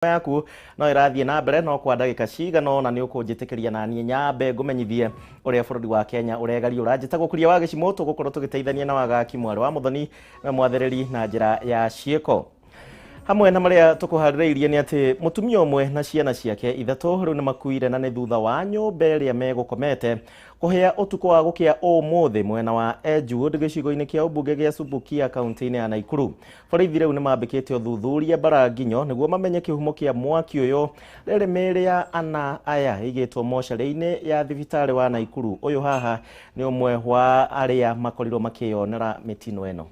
yaku no irathie na mbere no kwa ndagika cigano na ni ukunjitikiria na nie nyambe ngumenyithie uria bururi wa Kenya uregaria uranjita gukuria wa gicimo tugukorwo tugiteithania na wagaki mwari wa muthoni na mwathereri na njira ya cieko hamwe na maria tukuhaririirie ni ati mutumia umwe na ciana ciake ithatu riu ni makuire na ni thutha wa nyumba iria megukomete kuhea utuko wa gukia umuthi mwena wa Edgewood gicigo-ini kia ubunge gia Subukia kaunti-ini ya Naikuru. Borithi riu ni mambikite uthuthuria Baranginyo niguo mamenye kihumo kia mwaki uyu riri miri ya ana aya igitwo mocarĩ-ini ya thibitari wa Naikuru. Uyu haha ni umwe wa aria makorirwo makionera mitino eno.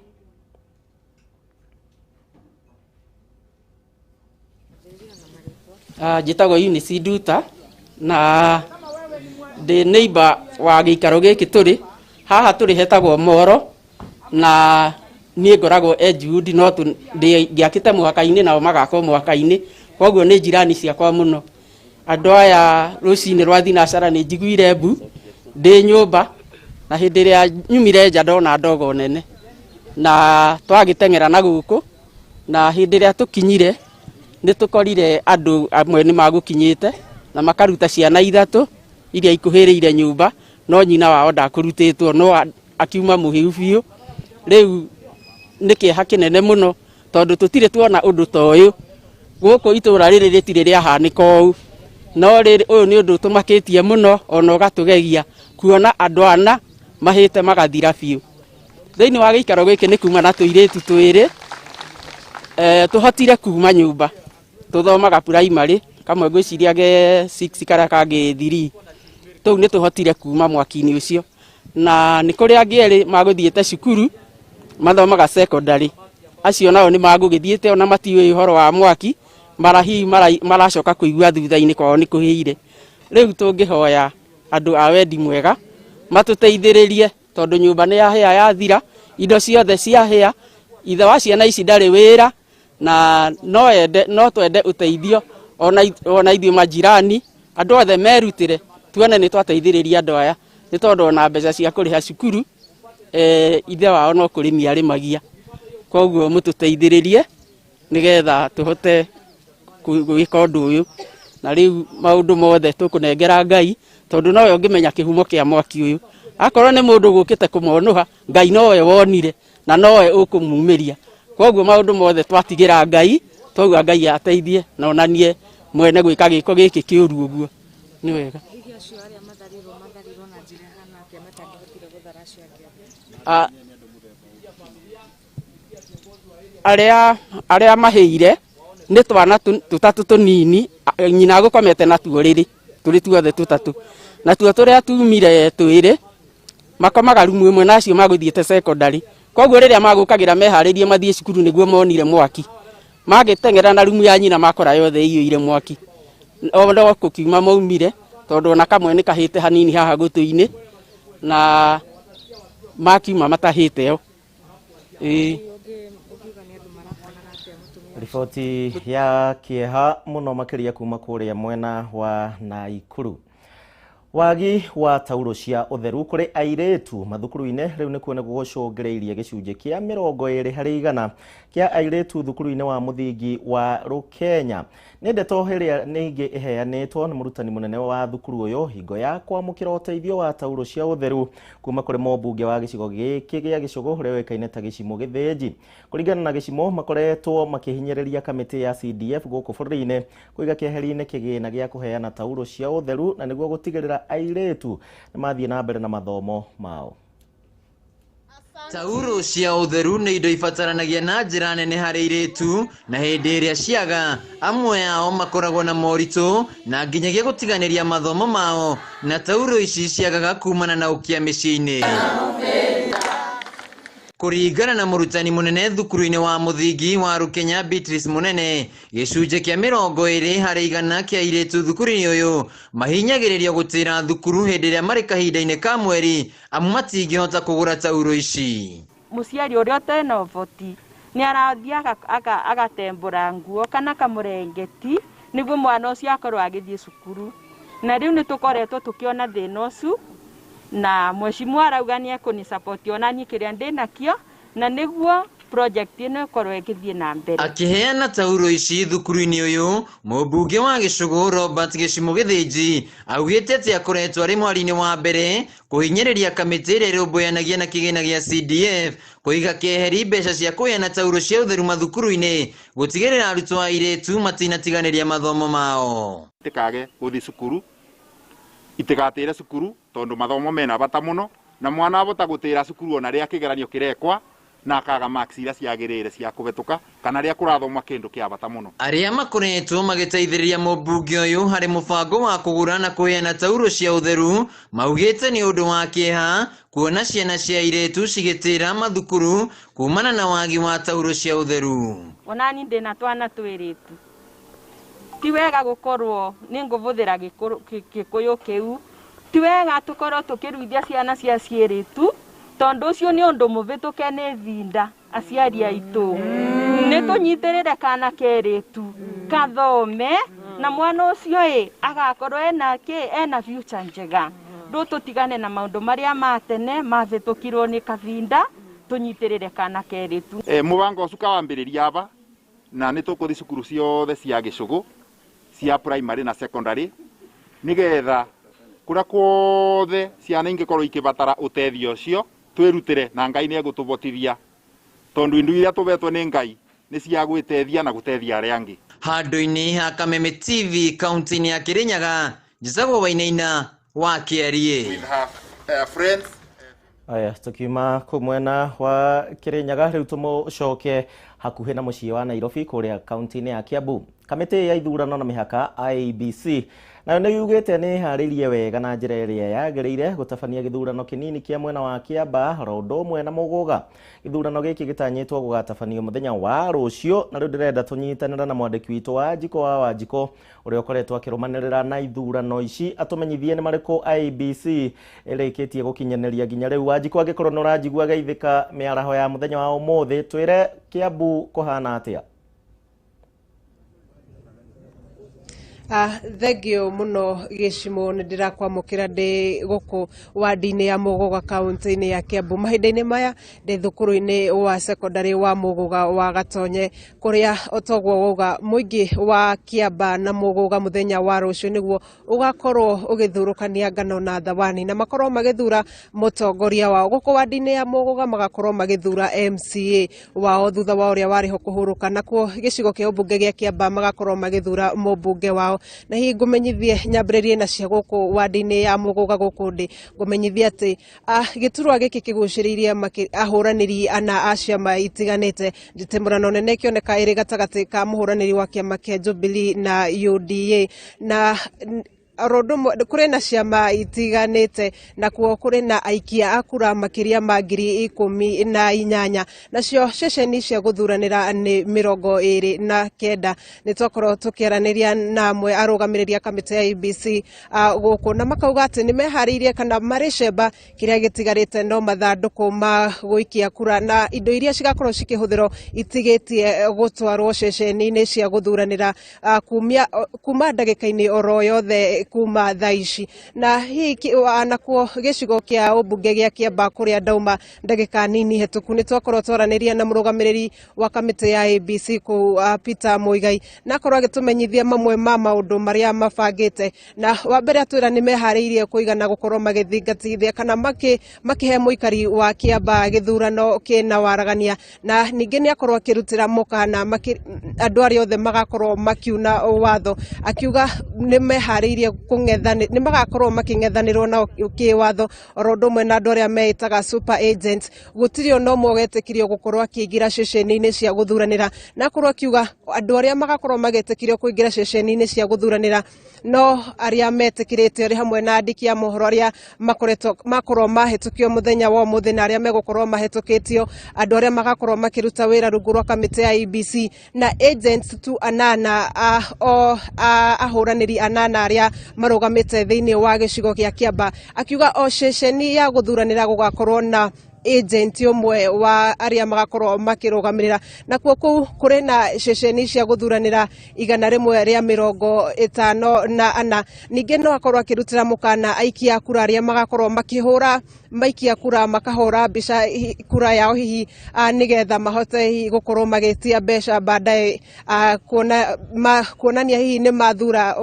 Njĩtagwo Eunice Nduta na ndĩ neighbor wa gĩikaro gĩkĩ tũrĩ haha tũrĩ hetagwo Moro na niĩ ngoragwo Edgewood no ngĩakĩte mũhaka-inĩ nao magakwo mũhaka-inĩ koguo nĩ njirani ciakwa mũno. Andũ aya rũcinĩ rwa thinacara nĩ njiguire mbu ndĩ nyũmba na hĩndĩ ĩrĩa nyumire nja ndona ndogo nene na twagĩteng'era na gũkũ na hĩndĩ ĩrĩa tũkinyire nĩ tũkorire andũ amwe nĩ magũkinyĩte na makaruta ciana ithatũ iria ikuhĩrĩire nyumba no nyina wao ndakũrutĩtwo no akiuma mũhiu biũ. Rĩu nĩ kĩeha kĩnene mũno tondũ tũtirĩ tuona ũndũ ta ũyũ gũkũ itũũra rĩrĩ rĩtirĩ rĩahanĩka ũũ no ũyũ nĩ ũndũ ũtũmakĩtie mũno ona ũgatũgegia kuona andũ ana mahĩte magathira biũ. Thĩinĩ wa gĩikaro gĩkĩ nĩ kuma na tũirĩtu twĩrĩ tũhotire kuma nyumba tuthomaga primary kamwe gwiciria ge 6 kara kangĩ 3 tũu nĩ tũhotire kuma mwaki-inĩ ũcio na nĩ kũrĩ angĩ erĩ magũthiĩte cukuru mathomaga secondary acio nao nĩ magũgĩthiĩte ona matiũĩ ũhoro wa mwaki maracoka kũigua thutha-inĩ kwao nĩ kũhĩire. Rĩu tũngĩhoya andũ a wendi mwega matũteithĩrĩrie tondũ nyumba nĩ yahĩa yathira indo ciothe ciahĩa ithe wa ciana ici ndarĩ wĩra na no twende ũteithio ona ithuĩ majirani andũ othe merutĩre tuone nĩ twateithĩrĩria andũ aya nĩ tondũ ona mbeca cia kũrĩha cukuru ithe wao no kũrĩmia arĩmagia koguo mũtũteithĩrĩrie nĩgetha tũhote gwĩka ũndũ ũyũ na rĩu maũndũ mothe tũkũnengera Ngai tondũ nowe ũngĩmenya kĩhumo kĩa mwaki ũyũ akorwo nĩ mũndũ gũkĩte kũmonũha Ngai nowe wonire na nowe ũkũmumĩria koguo maũndũ mothe twatigĩra Ngai twauga Ngai ateithie na onanie mwene gwĩka gĩko gĩkĩ kĩũru ũguo nĩ wega. Arĩa mahĩire nĩ twana tũtatũ tũnini nyina gũkomete na tuo rĩrĩ tũrĩ tuothe tũtatũ na tuo tũrĩa tumire twĩrĩ makomaga rumu ĩmwe na acio magũthiĩte secondary koguo rĩrĩa magũkagĩra meharĩrie mathiĩ cukuru nĩguo monire mwaki magĩteng'era na rumu ya nyina makora yothe ĩiyũire mwaki no gũkiuma maumire tondũ ona kamwe nĩ kahĩte hanini haha gũtũ-inĩ na makiuma matahĩte yo. Riboti ya kieha muno makiria kuma kuria mwena wa Naikuru. Wagi wa tauro cia utheru kuri airetu mathukuru-ine riu ni kuone gugucungireirie gicunji kia 20% kia airetu thukuru-ine wa muthingi wa Rukenya. Ni ndeto hiria ningi iheanitwo ni murutani munene wa thukuru uyu hingo ya kwamukira uteithio wa tauro cia utheru kuma kuri mũmbunge wa gicigo giki gia Gicugu uria wekaine ta Gicimo Githĩnji. Kuringana na Gicimo makoretwo makihinyĩrĩria kamiti ya CDF guku bũrũri-inĩ kuiga kieheri-inĩ kĩgĩna gĩa kuheana tauro cia utheru na niguo gutigĩrĩra airetu nĩ mathiĩ na mbere na mathomo mao. Tauro cia utheru nĩ indo ibataranagia na njĩra nene harĩ airetu na hĩndĩ ĩrĩa ciaga amwe ao makoragwo na moritũ na nginyagia gũtiganĩria mathomo mao na tauro ici ciagaga kumana na ũkia mĩciĩ-inĩ. Kũringana na mũrutani mũnene thukuru-inĩ wa muthingi wa Rukenya Beatrice Munene gĩcunjĩ kĩa 20% kĩa airetu thukuru-inĩ ũyũ mahinyagĩrĩrio gũtĩra thukuru hĩndĩ ĩrĩa marĩ kahinda-inĩ ka mweri amu matingĩhota kũgũra tauro ici. Mũciari ũrĩa ũtarĩ na ũhoti nĩ arathiĩ agatembũra nguo kana kamũrengeti nĩguo mwana ũcio akorwo agĩthiĩ cukuru na rĩu nĩ tũkoretwo tũkĩona thĩna ũcio na mheshimiwa arauga nĩ ekũni support onanie kĩrĩa ndĩ nakĩo na nĩguo project ĩno ĩkorwo ĩgĩthiĩ na mbere. Akiheana tauro ici thukuru-inĩ ũyũ, mũmbunge wa Gĩcũgũ Robert Gĩcimo Gĩthĩnji augĩte atĩ akoretwo arĩ mwari-inĩ wa mbere kũhinyĩrĩria kamĩtĩ ĩrĩa ĩrũmbũyanagia na kĩgĩna gĩa CDF kũiga keheri mbeca cia kũheana tauro cia ũtheru mathukuru-inĩ gũtigĩrĩra arutwo a airĩtu matinatiganĩria mathomo mao. Itikage gũthiĩ cukuru, itigatĩre cukuru tondũ mathomo mena bata mũno, na mwana abota gũtĩra cukuru ona rĩa kĩgeranio kĩrekwa na akaga marks iria ciagĩrĩire cia kũbĩtũka kana rĩa kũrathoma kĩndũ kĩa bata mũno. Arĩa makoretwo magĩteithĩrĩria mũmbunge ũyũ harĩ mũbango wa kũgũra na kũheana tauro cia ũtheru maugĩte nĩ ũndũ wa kĩeha kuona ciana cia airĩtu cigĩtĩra mathukuru kumana na wagi wa tauro cia ũtheru. Onani ndĩna twana twĩrĩtu, ti wega gũkorwo nĩ ngũbũthĩra gĩkũyũ kĩu, ti wega tũkorwo tũkĩruithia ciana cia ciĩrĩtu tondũ ũcio nĩ ũndũ mũbĩtũke nĩ thinda aciari aitũ. Nĩ tũnyitĩrĩre kana kerĩtu kathome na mwana ũcio agakorwo ena future njega. Ndũ tũtigane na maũndũ marĩa matene mabĩtũkirwo nĩ kavinda, tũnyitĩrĩre kana kerĩtu. Mũbango ũcio kawambĩrĩria aba na nĩ tũkũthi cukuru ciothe cia Gĩcũgũ cia primary na secondary nĩgetha kũrĩa kuothe ciana ingĩkorwo ikĩbatara ũteithio ũcio twĩrutĩre na Ngai nĩ egũtũbotithia tondũ indu iria tũbetwo nĩ Ngai nĩ cia gwĩteithia na gũteithia arĩa angĩ. Handũ-inĩ ha Kameme TV kaunti-inĩ ya Kĩrĩnyaga, Njĩcagwo Wainaina wa Kĩarie. Aya, tukiuma kũ mwena wa Kĩrĩnyaga rĩu tũmũcoke hakuhĩ na mũciĩ wa Nairobi kũrĩa kaunti-inĩ ya Kiambu. Kamĩtĩ ya ithurano na mĩhaka IEBC nayo nĩ yugĩte nĩ harĩrie wega na njĩra ĩrĩa yagĩrĩire gũtabania gĩthurano kĩnini kĩa mwena wa Kiamba rondo ũmwe na Mũgũga. Gĩthurano gĩkĩ gĩtanyĩtwo gũgatabanio mũthenya wa rũciũ, na rĩu ndĩrenda tũnyitanĩra na mwandĩki witũ wa Wanjiko wa Wanjiko ũrĩa ũkoretwo akĩrũmanĩrĩra na ithurano ici atũmenyithie nĩ marĩkũ IEBC ĩrĩkĩtie gũkinyanĩria nginya rĩu. Wanjiko, angĩkorwo nĩ ũranjigua geithĩka mĩaraho ya mũthenya wa ũmũthĩ, twĩre Kiambu kũhana atĩa? Thengio muno Gĩcimo, nĩ ndĩrakwamũkĩra ndĩ gũkũ wadi-inĩ ya Mũgũga kaunti-inĩ ya Kiambu. Mahinda-inĩ maya ndĩ thukuru-inĩ wa secondary wa Mũgũga wa Gatonye kũrĩa otogwo wauga mũingĩ wa Kiamba na Mũgũga mũthenya wa rũciũ nĩguo ũgakorwo ũgĩthurũkania ngano na thawani na makorwo magĩthura mũtongoria wao. Gũkũ wadi-inĩ ya Mũgũga magakorwo magĩthura MCA wao thutha wa ũrĩa warĩ ho kũhurũka, nakuo gĩcigo kĩa ũmbunge gĩa Kiamba magakorwo magĩthura mũmbunge wao. Na hihi ngũmenyithie nyambĩrĩrie na cia gũkũ wadi-inĩ ya Mũgũga gũkũ ndĩ ngũmenyithie atĩ gĩturwa gĩkĩ kĩgucĩrĩirie ahũranĩri ana a ciama itiganĩte, nditimũrano nene ĩkĩoneka ĩrĩ gatagatĩ ka mũhũranĩri wa kĩama kĩa Jubilee na UDA, na kũrĩ na ciama itiganĩte nakuo kũrĩ na aikia a kura makĩria ma 18,000 nacio ceceni cia gũthuranĩra nĩ 29. Nĩ twakorwo tũkĩaranĩria na amwe arũgamĩrĩria kamĩtĩ ya IEBC gũkũ na makauga atĩ nĩ meharĩirie kana marĩ cemba kĩrĩa gĩtigarĩte no mathandũkũ ma gũikia kura na indo iria cigakorwo cikĩhũthĩrwo itigĩtie gũtwarwo ceceni-inĩ cia gũthuranĩra kuma ndagĩka-inĩ oro yothe kuma thaa ici. Na hihi nakuo gĩcigo kĩa ũmbunge gĩa Kiamba kũrĩa ndauma ndagĩka nini hetũku nĩ twakorwo twaranĩria na mũrũgamĩrĩri wa kamĩtĩ ya IEBC kũu Peter Muigai na akorwo agĩtũmenyithia mamwe ma maũndũ marĩa mabangĩte, na wa mbere atwĩra nĩ meharĩirie kũigana gũkorwo magĩthingatithia kana makĩhe mũikari wa Kiamba gĩthurano kĩna waragania, na ningĩ nĩ akorwo akĩrutĩra mũkana andũ arĩa othe magakorwo makiuna watho, akiuga nĩ meharĩirie nĩ magakorwo makĩng'ethanĩrwo na kĩwatho oro ũndũ ũmwe na andũ arĩa meĩtaga super agents. Gũtirĩ ona ũmwe wetĩkirio gũkorwo akĩingĩra ceceni-inĩ cia gũthuranĩra, na akorwo akiuga andũ arĩa magakorwo magĩtĩkirio kũingĩra ceceni-inĩ cia gũthuranĩra no arĩa metĩkĩrĩte arĩ hamwe na andĩki a mohoro arĩa makorwo mahĩtũkio mũthenya wa ũmũthĩ na arĩa megũkorwo mahĩtũkĩtio, andũ arĩa magakorwo makĩruta wĩra rungu rwa kamĩtĩ ya IEBC na agents tu 8 ahũranĩri 8 arĩa marũgamĩte thĩinĩ wa gĩcigo gĩa Kiamba. Akiuga o ceceni ya gũthuranĩra gũgakorwo na agent umwe wa aria magakorwo makirugamirira nakuo kuri na ceceni cia guthuranira 154 ninge no akorwo akirutira mukana aikia kura aria magakorwo makihura maikia kura makahora mbica kura yao hihi nigetha mahote gukorwo magitia mbeca baadaye kuonania hihi ni mathura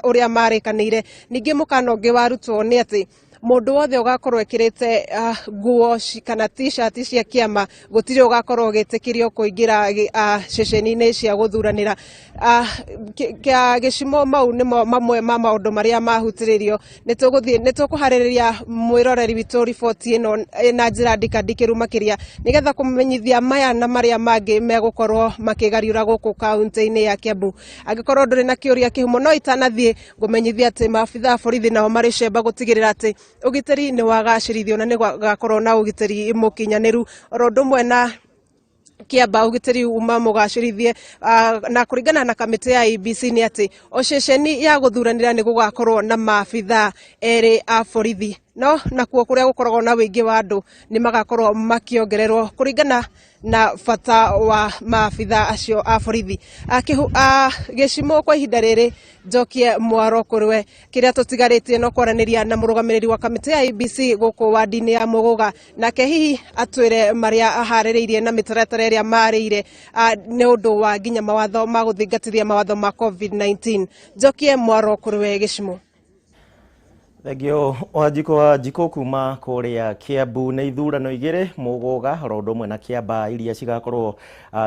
uria marikanire ninge mukana ungi warutwo ni ati mundu wothe ugakorwo ekirite nguo kana t-shirt cia kiama gutire ugakorwo gitikirio kuingira ceceni-ini cia guthuranira gicimo mau nimo mamwe ma maundu maria mahutiririo nitukuhaririria mwiroreri witu report ino na njira ndikandikiru makiria nigetha kumenyithia maya na maria mangi megukorwo makigariura guku kaunti-ini ya Kiambu angikorwo nduri na kiuria kihumo no itanathie ngumenyithia ati maabitha borithi nao mari cemba gutigirira ati ugiteri ni wagacirithio na ni gakorwo na ugiteri mukinyaniru rondu mwe na Kiamba ugiteri uma mugacirithie na kuringana na kamiti ya IEBC ni ati o ceceni ya guthuranira ni gugakorwo na maabitha eri a borithi no nakuo kuria gukoragwo na wingi wa andu ni magakorwo makiongererwo kuringana na bata wa maabitha acio a borithi gicimo kwa ihinda riri Njokie Mwaro kurwe kiria tutigaritie no kwaraniria na murugamiriri wa kamiti ya IEBC guku wadi-ini ya Muguga nake hihi atwire maria ahaririirie na mitaratara iria marire ni undu wa nginya mawatho ma guthingatithia mawatho ma COVID-19 Njokie Mwaro kurwe gicimo Thegio wa jiko kuma kuria Kiambu na ithurano igire Muguga rondu mwe na Kiamba iria cigakorwo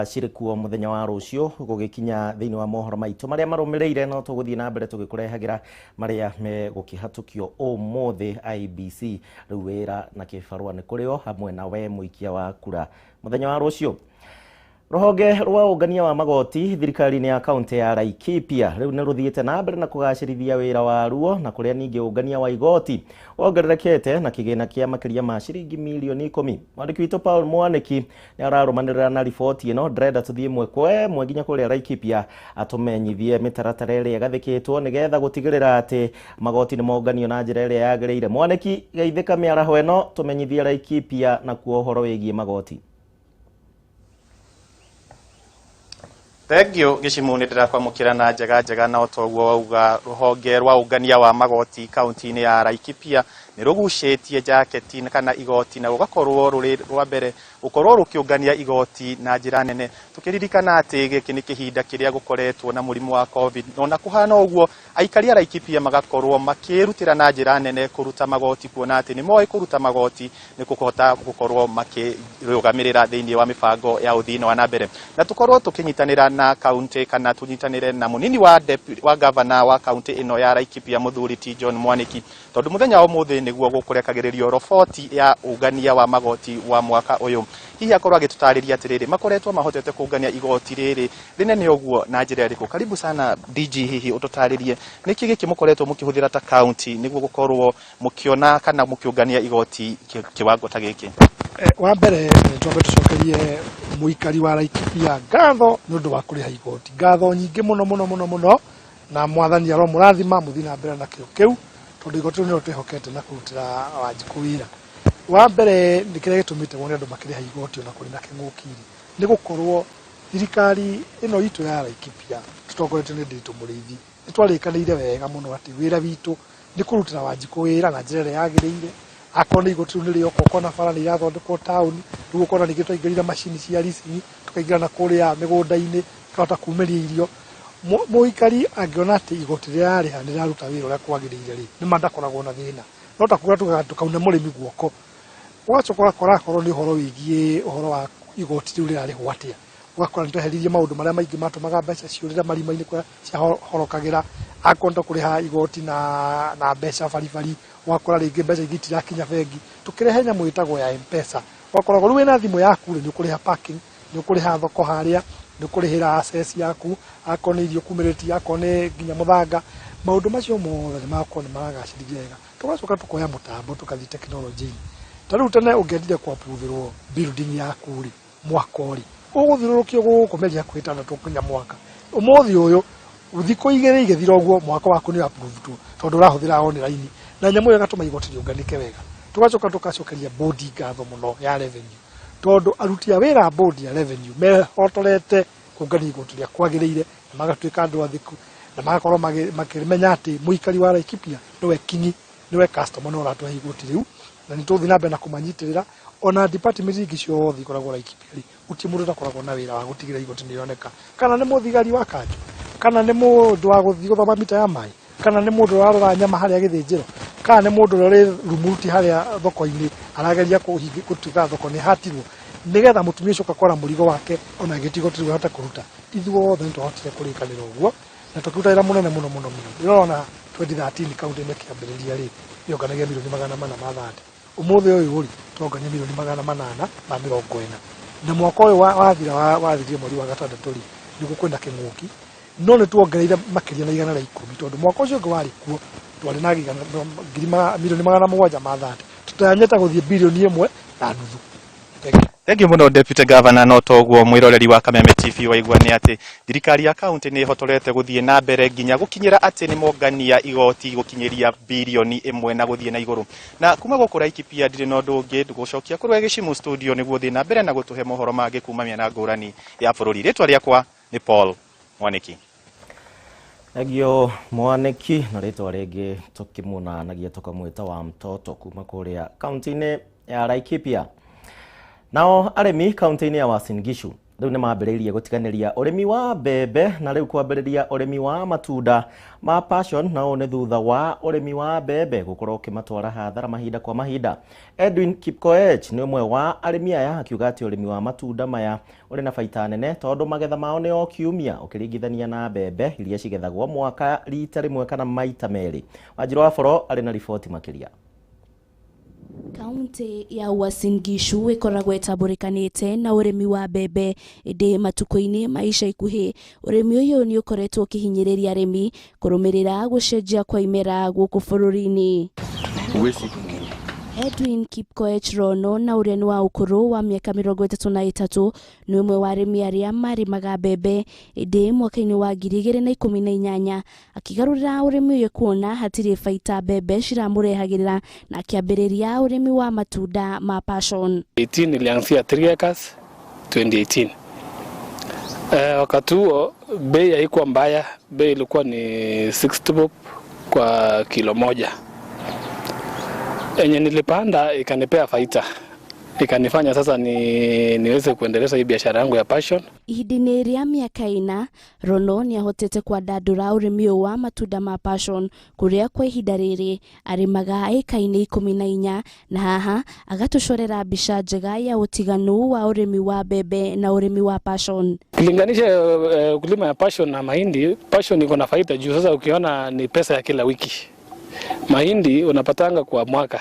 ciri kuo muthenya wa rucio gugikinya thiini wa mohoro maitu maria marumireire no tuguthie na mbere tugikurehagira maria me gukihatukio umuthi IEBC riu wira na kibarua ni kurio hamwe na we muikia wa kura muthenya wa rucio Ruhonge rwa ungania wa magoti thirikari-ini ya kaunti ya Laikipia riu ni ruthiite na mbere na kugacirithia wira wa ruo na kuria ningi ungania wa igoti wongererekete na kigina kia makiria ma ciringi milioni 10 mwandiki witu Paul Mwaniki ni ararumanirira na riboti ino ndrenda tuthie mwe nginya kuria Laikipia atumenyithie mitaratara iria gathikitwo nigetha gutigirira ati magoti ni monganio na njira iria yagiriire Mwaniki geithika miaraho ino tumenyithie Laikipia na kuohoro wigie magoti Thengio gicimo ni ndirakwamukira na njega na otoguo wauga ruhonge rwa ungania wa magoti kaunti-ini ya Laikipia ni rugucitie jaketi kana igoti na gugakorwo ruri rwa mbere gukorwo rukiungania igoti na njira nene tukiririkana ati giki ni kihinda kiria gukoretwo na murimu wa covid no na kuhana uguo aikari a Laikipia magakorwo makirutira na njira nene kuruta magoti kuona ati ni moi kuruta magoti ni kuhota gukorwo makirugamirira thiini wa mibango ya uthini wa nambere na tukorwo tukinyitanira na kaunti kana tunyitanire na munini wa governor wa kaunti ino ya Laikipia muthuri T John Mwaniki tondu muthenya umuthi niguo gukurekagiririo roboti ya ungania wa magoti wa mwaka uyu hihi akorwo agitutariria atiriri makoretwo mahotete kungania igoti riri rinene uguo na njira iriku karibu sana DG hihi ututaririe niki giki mukoretwo mukihuthira ta county niguo gukorwo mukiona kana mukiungania igoti kiwango ta giki wa mbere njoke tucokerie muikari wa Laikipia ngatho ni undu wa kuriha igoti ngatho nyingi muno na mwathani aro murathima muthina mbere na kiu tondu igoti ni twihokete na kurutira Wanjiku wira wa mbere ndikire gitumite wone andu makiriha igoti ona kuri na kingukiri ni gukorwo thirikari ino itu ya Laikipia tutongoretio ni Ndiritu Muriithi nitwarikanire wega muno ati wira witu ni kurutira Wanjiku wira na njira ria yagiriire akona igoti ni rio kokona bara ni irathondekwo town riu ukona ni gitwaingirira machini cia leasing tukaingira na kuria migunda-ini tukahota kumeria irio muikari angiona ati igoti ria ariha ni raruta wira uria kwagiriire ri ni mandakoragwo na thina no takura tukauna murimi guoko wacokora korwo ni horo wigie uhoro wa igoti riu rirarihwo atia ugakora nitweheririe maundu maria maingi matumaga mbeca ciurira marima-ini kwa cia horokagira akonda kuriha igoti na mbeca baribari wakora ringi mbeca igitirakinya bengi tukirehe nyamu itagwo ya M-Pesa wakoragwo riu wina thimu yaku ni ukuriha parking ni ukuriha thoko haria ni ukurihira access yaku akone irio kumiriti akone nginya muthanga maundu macio mothe ni makone maragacirithia wega tugacoka tukoya mutambo tukathi technology tariu tene ungendire ku approve building yaku ri mwaka uri uguthirurukio gukumeria kwitana tukinya mwaka umuthi uyu uthiko igere igethira uguo mwaka waku ni approve tu tondu urahuthira online na nyamu yo gatuma igoti riunganike wega tugacoka tugacokeria bodi ngatho muno ya revenue tondu aruti a wira bodi ya revenue mehotorete kungania igoti ria kwagiriire magatuika andu athiku na magakorwo makimenya ati muikari wa Laikipia niwe kingi niwe customer no ratwa igoti riu na nituthi na mbere na kumanyitirira ona department ingi ciothe ikoragwo Laikipia uti mundu ndakoragwo na wira wa gutigira igoti nioneka kana ni muthigari wa kanju kana ni mundu wa guthii guthoma mita ya mai kana ni mundu warora nyama haria githijiro kana ni mundu rore rumuti haria thoko-ini arageria kutuika thoko ni hatirwo nigetha mutumia ucio kakora murigo wake ona gitigo tiri hota kuruta ithuothe nituhotire kurikanira uguo na tukirutaira munene muno irona 2013 kaunti ine kiambiriria ri yonganagia milioni 400 ma thate umuthi uyu uri tongania milioni 840 na mwaka uyu wathirie mweri wa gatandatu ri nigukwenda king'uki no ni tuongereire makiria na igana ria 10 tondu mwaka ucio ngwari kuo twari na milioni 700 ma thate tutanyeta guthie bilioni 1 na nuthu. Thank you muno Deputy Governor no toguo mwiroreri wa Kameme TV waigua ni ati thirikari ya kaunti ni hotorete guthie na mbere nginya gukinyira ati ni mongania igoti gukinyiria bilioni 1 na guthie na iguru na kuma guku Laikipia ndire no ndungi ndugucokia kurwe Gishimu studio niguo thie na mbere na gutuhe mohoro mangi kuma miana ngurani ya bururi ritwa riakwa ni Paul Mwaniki. Agio Mwaniki na ritwa ringi tukimuna nagia tukamwita wa mtoto kuma kuria kaunti-ini ya Laikipia. Nao aremi kaunti-ini ya Uasin Gishu riu ni mambiriirie gutiganiria urimi wa mbembe na riu kwambiriria urimi wa matunda ma passion nao ni thutha wa urimi wa mbembe gukorwo kimatwara hathara mahinda kwa mahinda. Edwin Kipkoech ni umwe wa aremi aya akiuga ati urimi wa matunda maya uri na baita nene tondu magetha mao ni o kiumia ukiringithania na mbembe iria cigethagwo mwaka rita rimwe kana maita meri. Wanjiru wa Boro ari na riboti makiria. Kaunti ya Uasin Gishu ikoragwo itaburĩkanĩte na ũrĩmi wa mbembe ĩndĩ matukũ-inĩ maisha ikuhĩ ũrĩmi ũyũ nĩ ũkoretwo ũkĩhinyĩrĩria arĩmi kũrũmĩrĩra gũcenjia kwa imera gũkũ bũrũri-inĩ. Edwin Kipkoech Rono na ũrĩa nĩ wa ũkũrũ wa mĩaka 33 nĩ ũmwe wa arĩmi arĩa marĩmaga mbembe ĩndĩ mwaka-inĩ wa 2018 akĩgarũrĩra ũrĩmi ũyũ kuona hatirĩ baita mbembe ciramũrehagĩrĩra na akĩambĩrĩria ũrĩmi wa matunda ma passion. 18 nilianzia 3 acres 2018. Wakati huo bei haikuwa mbaya, bei ilikuwa ni 60 bob kwa kilo moja. Enye nilipanda ikanipea faida, ikanifanya sasa niweze kuendeleza hii biashara yangu ya passion. Ihinda-inĩ rĩa mĩaka 4 Rono nĩ ahotete kwandandũra ũrĩmi ũyũ wa matunda ma passion kũrĩa kwa ihinda rĩrĩ arĩmaga ĩka-inĩ 14 na haha agatucorera mbica njega ya ũtiganu wa ũrĩmi wa mbembe na ũrĩmi wa passion. Kulinganisha ukulima ya passion na mahindi, passion iko na faida juu sasa ukiona ni pesa ya kila wiki. Mahindi unapatanga kwa mwaka.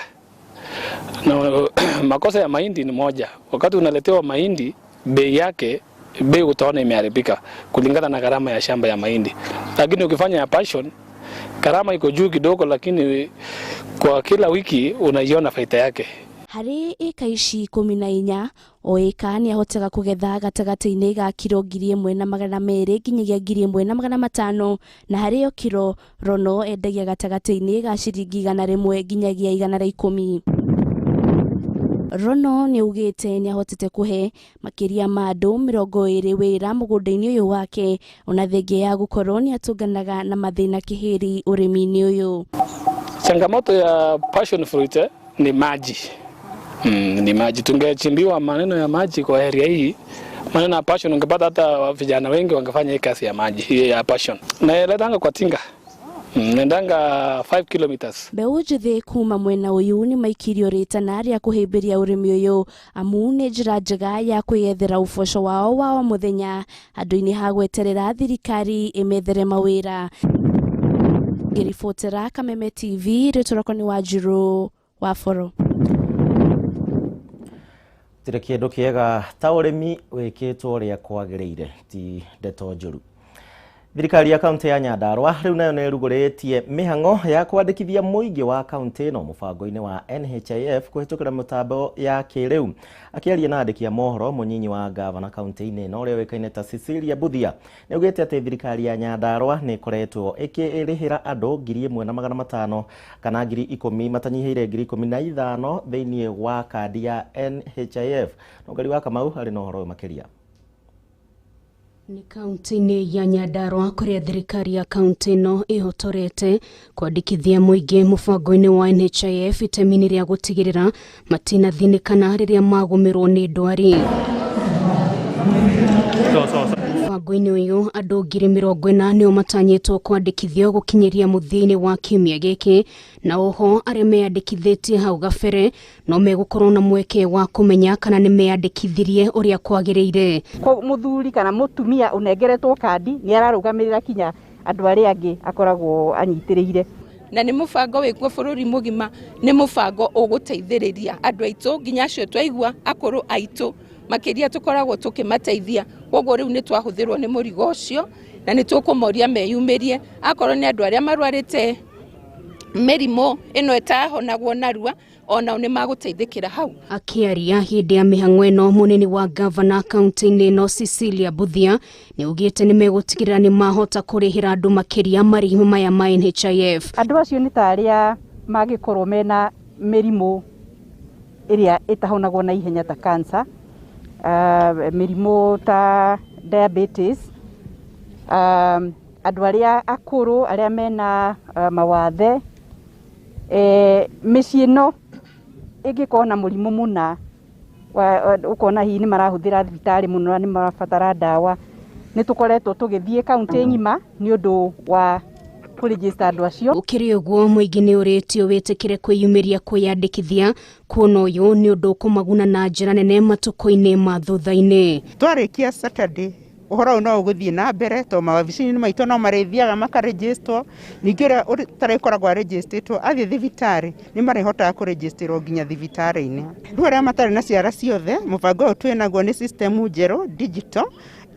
Na makosa ya mahindi ni moja. Wakati unaletewa mahindi, bei yake, bei utaona imeharibika kulingana na gharama ya shamba ya mahindi. Lakini ukifanya ya passion, gharama iko juu kidogo lakini kwa kila wiki unaiona faida yake. Harĩ ĩka ici 14 o ĩka nĩ ahotaga kũgetha gatagatĩ-inĩ ga kilo 1,200 nginyagia 1,500 na harĩ o kilo Rono endagia gatagatĩ-inĩ ga ciringi 100 nginyagia 110. Rono nĩ ugĩte nĩ ahotete kũhe makĩria ma andũ 20 wĩra mũgũnda-inĩ ũyũ wake ona thengia ya gũkorwo nĩ atũnganaga na mathĩna kĩhĩri ũrĩmi-inĩ ũyũ. Changamoto ya passion fruit ni maji. Ni maji. Tungechimbiwa maneno ya maji kwa area hii, maneno ya passion ungepata hata vijana wengi wangefanya hii kazi ya maji hii ya passion. Na letanga kwa tinga. Nendanga 5 kilometers. Mbeũ njĩthĩ kuma mwena ũyũ nĩ maikirio rĩtana rĩa kũhĩmbĩria ũrĩmi ũyũ amu nĩ njĩra njega ya kwĩyethera ũboco wao wa mũthenya handũ-inĩ ha gweterera thirikari ĩmethere mawĩra. Ngĩribotera Kameme TV rĩtwa nĩ Wanjiru wa Boro. Tire kĩndũ kĩega ta ũrĩmi wĩkĩtwo ũrĩa kwagĩrĩire ti ndeto njũru. Thirikari ya kaunti ya Nyandarua riu nayo nĩ rugũrĩtie mĩhang'o ya kwandĩkithia mũingĩ wa kaunti ĩno mũbango-inĩ wa NHIF kũhĩtũkĩra mĩtambo ya kĩrĩu. Akĩaria na andĩki a mohoro mũnyinyi wa gavana kaunti-inĩ ĩno ũrĩa wĩkaine ta Cecilia Buthia nĩaugĩte atĩ thirikari ya Nyandarua nĩ ĩkoretwo ĩkĩrĩhĩra andũ 1,500 kana 10,000 matanyihĩire 15,000 thĩinĩ wa kandi ya NHIF. Nongari wa Kamau arĩ na ũhoro makĩria. Ni kaunti-inĩ ya Nyandarua kũrĩa thirikari ya kaunti ĩno ĩhotorete kwandĩkithia mũingĩ mũbango-inĩ wa NHIF itemi-inĩ rĩa gũtigĩrĩra matinathĩnĩkana rĩrĩa magũmĩrwo nĩ ndwari. Mũbango-inĩ ũyũ andũ 40,000 nĩo matanyĩtwo kwandĩkithio gũkinyĩria mũthia-inĩ wa kiumia gĩkĩ, na oho arĩa meyandĩkithĩtie hau gabere no megũkorwo na mweke wa kũmenya kana nĩ meyandĩkithirie ũrĩa kwagĩrĩire. Mũthuri kana mũtumia ũnengeretwo kandi nĩ ararũgamĩrĩra kinya andũ arĩa angĩ akoragwo anyitĩrĩire. Na nĩ mũbango wĩkuo bũrũri mũgima, nĩ mũbango ũgũteithĩrĩria andũ aitũ nginya acio twaigua akũrũ aitũ makĩria tũkoragwo tũkĩmateithia. Koguo rĩu nĩ twahũthĩrwo nĩ mũrigo ũcio na nĩ tũkũmoria meyumĩrie akorwo nĩ andũ arĩa marwarĩte mĩrimũ ĩno ĩtahonagwo narua ona nĩ magũteithĩkĩra hau. Akĩaria hĩndĩ ya mĩhang'o ĩno mũnene wa gavana kaunti-inĩ ĩno Cecilia Buthia nĩ augĩte nĩ megũtigĩrĩra nĩ mahota kũrĩhĩra andũ makĩria marĩhi maya ma NHIF. Andũ acio nĩ ta arĩa mangĩkorwo mena mĩrimũ ĩrĩa ĩtahonagwo na ihenya ta cancer, mĩrimũ ta diabetes, andũ arĩa akũrũ arĩa mena mawathe, mĩciĩ ĩno ĩngĩkorwo na mũrimũ mũna ũkona hihi nĩ marahũthĩra thibitarĩ mũno na nĩ marabatara ndawa. Nĩ tũkoretwo tũgĩthiĩ kaunti ng'ima nĩ ũndũ wa kũrĩgĩsta andũ acio. Ũkĩrĩ ũguo mũingĩ nĩ ũrĩtio wĩtĩkĩre kwĩyumĩria kwĩyandĩkithia, kuona ũyũ nĩ ũndũ ũkũmaguna na njĩra nene matukũ-inĩ ma thutha-inĩ. Twarĩkia Saturday ũhoro ũyũ no ũgũthiĩ na mbere to mawabici-inĩ maitũ no marĩthiaga makarĩgĩstwo. Ningĩ ũrĩa ũtarĩkoragwo arĩgĩstĩtwo athiĩ thibitarĩ nĩ marĩhotaga kũrĩgĩstĩrwo nginya thibitarĩ-inĩ. Rĩu arĩa matarĩ na ciara ciothe, mũbango ũyũ twĩnaguo nĩ system njerũ digital,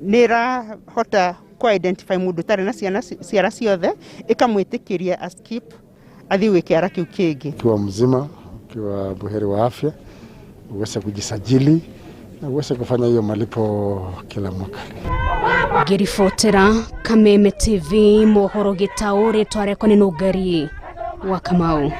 nĩ ĩrahota identify mũndũ tarĩ na ciara ciothe ikamwĩtĩkĩria askip athiĩ gwĩ kĩara kĩu kĩngĩ. Ukiwa mzima, ukiwa buheri wa afya, uweze kujisajili na uweze kufanya hiyo malipo kila mwaka. Ngĩribotera Kameme TV mohoro gĩtaũ rĩtwa rĩakwa nĩ Nũngari wa Kamau.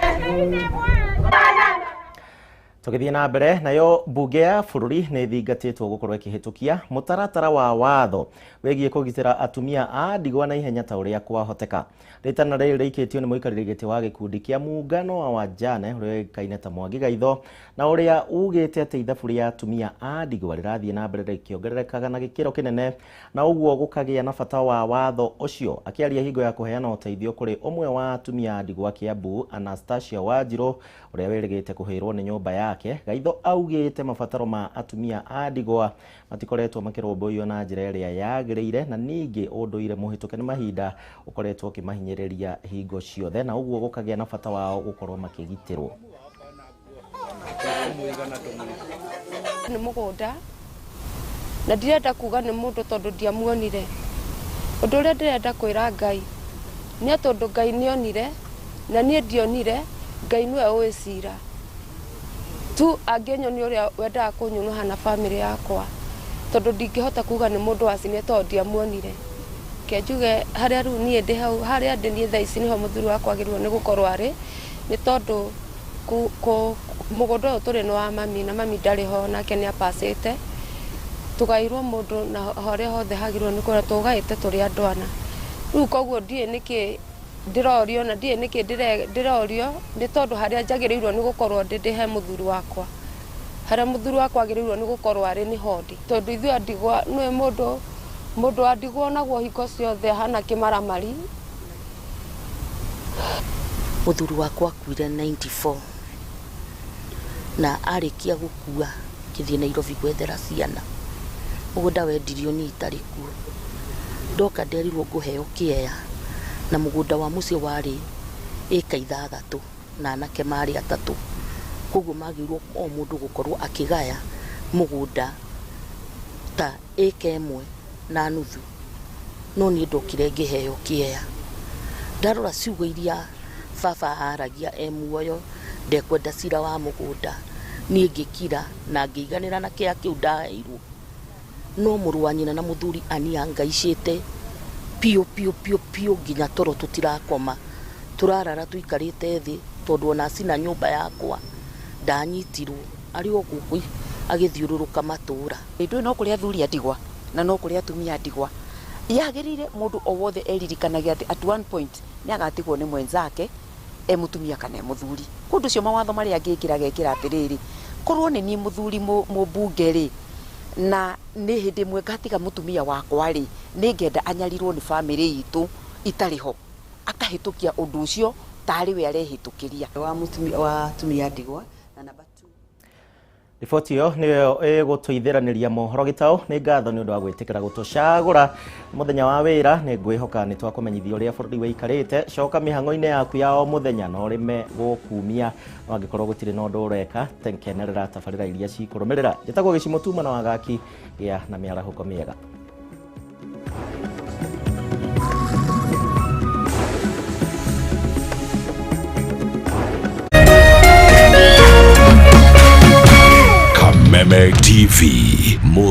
Tũgĩthiĩ na mbere, nayo mbunge ya bũrũri nĩ thingatĩtwo gũkorwo ĩkĩhĩtũkia mũtaratara wa watho wĩgiĩ kũgitĩra atumia a ndigwa na ihenya ta ũrĩa kwahoteka. Rĩtana rĩrĩ rĩikĩtio nĩ mũikarĩri gĩtĩ wa gĩkundi kĩa muungano wa wajane ũrĩa wĩkaine ta Mwangi Gaitho, na ũrĩa ugĩte atĩ ithabu rĩa atumia a ndigwa rĩrathiĩ na mbere rĩkĩongererekaga na gĩkĩro kĩnene, na ũguo gũkagĩa na bata wa watho ũcio. Akĩaria hingo ya kũheana ũteithio kũrĩ ũmwe wa atumia a ndigwa Kiambu, Anastasia Wanjiru, ũrĩa wĩrĩgĩte kũhĩrwo nĩ nyũmba yake, Gaitho augĩte mabataro ma atumia a ndigwa matikoretwo makĩrũmbũiyo na njĩra ĩrĩa yagĩrĩire, na ningĩ ũndũire mũhĩtũke nĩ mahinda ũkoretwo ũkĩmahinyĩrĩria hingo ciothe, na ũguo gũkagĩa na bata wao gũkorwo makĩgitĩrwo. Nĩ mũgũnda na ndirenda kuga nĩ mũndũ tondũ ndiamuonire. Ũndũ ũrĩa ndĩrenda kwĩra Ngai nĩ tondũ Ngai nĩonire na niĩ ndionire, Ngai nĩwe ũĩ cira tu angĩnyonia ũrĩa wendaga kũnyũnũha na bamĩrĩ yakwa, tondũ ndingĩhota kuga nĩ mũndũ wacinire tondũ ndiamuonire. Ke njuge harĩa rĩu niĩ ndĩ hau harĩa ndĩ niĩ thaa ici nĩho mũthuri wakwa agĩrĩirwo nĩ gũkorwo arĩ, nĩ tondũ mũgũnda ũyũ tũrĩ nĩ wa mami na mami ndarĩ ho nake nĩ apacĩte. Tũgairwo mũndũ na harĩa hothe hagĩrĩirwo nĩ kũrĩa tũgaĩte tũrĩ andũ ana. Rĩu koguo ndiĩ nĩkĩ ndĩrorio na ndiĩ nĩkĩ ndĩrorio, nĩ tondũ harĩa njagĩrĩirwo nĩ gũkorwo ndĩ he mũthuri wakwa, harĩa mũthuri wakwa agĩrĩirwo nĩ gũkorwo arĩ nĩ hondi, tondũ ithuĩ a ndigwa nĩwe mũndũ wa ndigwa naguo hingo ciothe hana kĩmaramari. Mũthuri wakwa akuire 94 na arĩkia gũkua gĩthiĩ Nairobi gwethera ciana, mũgũnda wendirio niĩ itarĩ kuo. Ndoka nderirwo ngũheo kĩeya na mũgũnda wa mũciĩ warĩ ĩka 6 na anake marĩ 3. Koguo magĩrwo o mũndũ gũkorwo akĩgaya mũgũnda ta ĩka 1.5 no ni ndokire ngiheo kieya ndarora ciugo iria baba aragia muoyo ndekwenda cira wa mugunda nie ngikira na ngiiganira na kia kiu ndaheirwo no mũrũ wa nyina na mũthuri aniangaicite pio nginya toro tutirakoma turarara tuikarite thi tondu ona cina nyumba yakwa ndanyitirwo ari o guku agithiururuka matura indu no kuria athuri andigwa na no kuria atumia andigwa yagirire mundu o wothe eririkanagia ati at one point ni agatigwo ni mwenzake mutumia kana muthuri kundu cio mawatho maria angikira gekira atiriri korwo ni ni muthuri mubunge ri na ni hindi mwe ngatiga mutumia wakwa ri ni ngenda anyarirwo ni family itu itariho akahitukia undu ucio tari we arehitukiria wa mutumia wa tumia ndigwa na namba 2. Riboti yo niyo igutuithiraniria mohoro gitao ni ngatho ni undu wa gwitikira gutucagura muthenya wa wira ni ngwihoka ni twakumenyithia uria bururi weikarite coka mihango-ini yaku ya o muthenya no rime gukumia no angikorwo gutiri no ndu ureka tenkenerera tabarira iria cikurumirira njitagwo Gicimo Tuma na wagaki gia na miarahuko miega. Kameme TV.